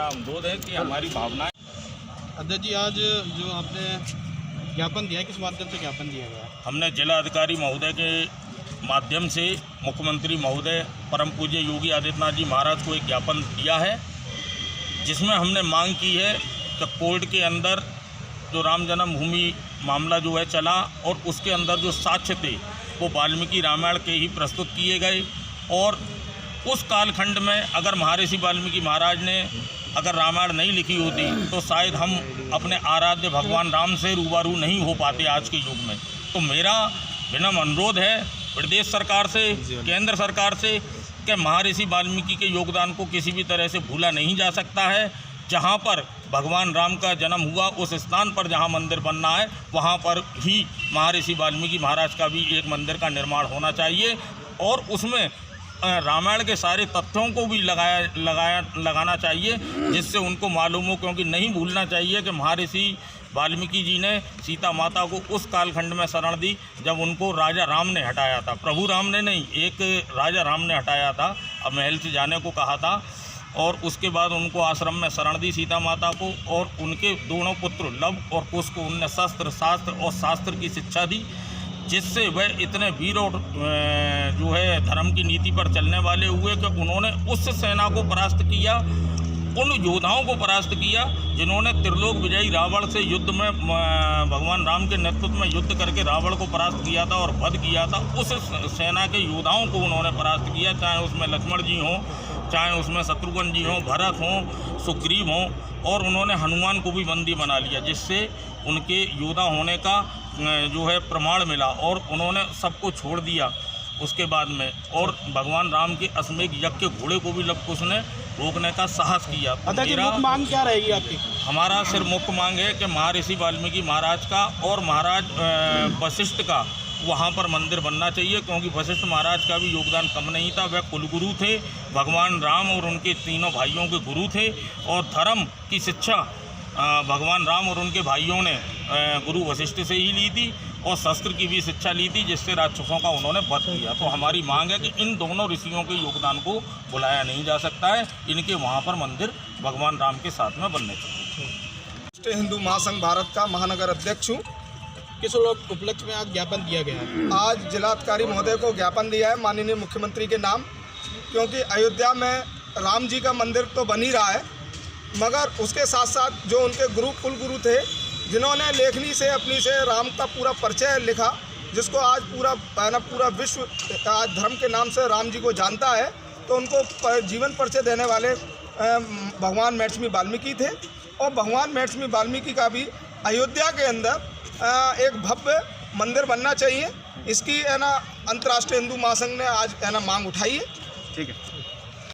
अनुरोध है कि हमारी भावनाएं। अध्यक्ष जी, आज जो आपने ज्ञापन दिया है, किस माध्यम से ज्ञापन दिया गया? हमने जिला अधिकारी महोदय के माध्यम से मुख्यमंत्री महोदय परम पूज्य योगी आदित्यनाथ जी महाराज को एक ज्ञापन दिया है, जिसमें हमने मांग की है कि कोर्ट के अंदर जो राम जन्मभूमि मामला जो है चला और उसके अंदर जो साक्ष्य थे वो वाल्मीकि रामायण के ही प्रस्तुत किए गए, और उस कालखंड में अगर महर्षि वाल्मीकि महाराज ने अगर रामायण नहीं लिखी होती तो शायद हम अपने आराध्य भगवान राम से रूबरू नहीं हो पाते आज के युग में। तो मेरा विनम्र अनुरोध है प्रदेश सरकार से, केंद्र सरकार से, कि महर्षि वाल्मीकि के योगदान को किसी भी तरह से भूला नहीं जा सकता है। जहाँ पर भगवान राम का जन्म हुआ उस स्थान पर जहाँ मंदिर बनना है वहाँ पर ही महर्षि वाल्मीकि महाराज का भी एक मंदिर का निर्माण होना चाहिए, और उसमें रामायण के सारे तथ्यों को भी लगाना चाहिए, जिससे उनको मालूम हो। क्योंकि नहीं भूलना चाहिए कि महर्षि वाल्मीकि जी ने सीता माता को उस कालखंड में शरण दी जब उनको राजा राम ने हटाया था। प्रभु राम ने नहीं, एक राजा राम ने हटाया था, अब महल से जाने को कहा था, और उसके बाद उनको आश्रम में शरण दी सीता माता को, और उनके दोनों पुत्र लव और कुश को उनने शस्त्र शास्त्र और शास्त्र की शिक्षा दी, जिससे वह इतने वीर और जो है धर्म की नीति पर चलने वाले हुए कि उन्होंने उस सेना को परास्त किया, उन योद्धाओं को परास्त किया जिन्होंने त्रिलोक विजयी रावण से युद्ध में भगवान राम के नेतृत्व में युद्ध करके रावण को परास्त किया था और वध किया था। उस सेना के योद्धाओं को उन्होंने परास्त किया, चाहे उसमें लक्ष्मण जी हों, चाहे उसमें शत्रुघ्न जी हों, भरत हों, सुग्रीव हों, और उन्होंने हनुमान को भी बंदी बना लिया, जिससे उनके योद्धा होने का जो है प्रमाण मिला, और उन्होंने सबको छोड़ दिया उसके बाद में, और भगवान राम के अश्वमेध यज्ञ के घोड़े को भी लव कुश ने रोकने का साहस किया। तो मेरा मांग क्या रहेगी आपकी? हमारा सिर्फ मुख्य मांग है कि महर्षि वाल्मीकि महाराज का और महाराज वशिष्ठ का वहाँ पर मंदिर बनना चाहिए, क्योंकि वशिष्ठ महाराज का भी योगदान कम नहीं था। वह कुलगुरु थे, भगवान राम और उनके तीनों भाइयों के गुरु थे, और धर्म की शिक्षा भगवान राम और उनके भाइयों ने गुरु वशिष्ठ से ही ली थी, और शस्त्र की भी शिक्षा ली थी, जिससे राक्षसों का उन्होंने वध किया। तो हमारी मांग है कि इन दोनों ऋषियों के योगदान को बुलाया नहीं जा सकता है, इनके वहाँ पर मंदिर भगवान राम के साथ में बनने चाहिए। राष्ट्रीय हिंदू महासंघ भारत का महानगर अध्यक्ष हूँ। किस लोग उपलक्ष्य में आज ज्ञापन दिया गया है? आज जिलाधिकारी महोदय को ज्ञापन दिया है माननीय मुख्यमंत्री के नाम, क्योंकि अयोध्या में राम जी का मंदिर तो बन ही रहा है, मगर उसके साथ साथ जो उनके कुलगुरु थे, जिन्होंने लेखनी से अपनी से राम का पूरा परिचय लिखा, जिसको आज पूरा विश्व आज धर्म के नाम से राम जी को जानता है, तो उनको जीवन परिचय देने वाले भगवान महर्षि वाल्मीकि थे। और भगवान महर्षि वाल्मीकि का भी अयोध्या के अंदर एक भव्य मंदिर बनना चाहिए। इसकी अंतर्राष्ट्रीय हिंदू महासंघ ने आज मांग उठाई है। ठीक है।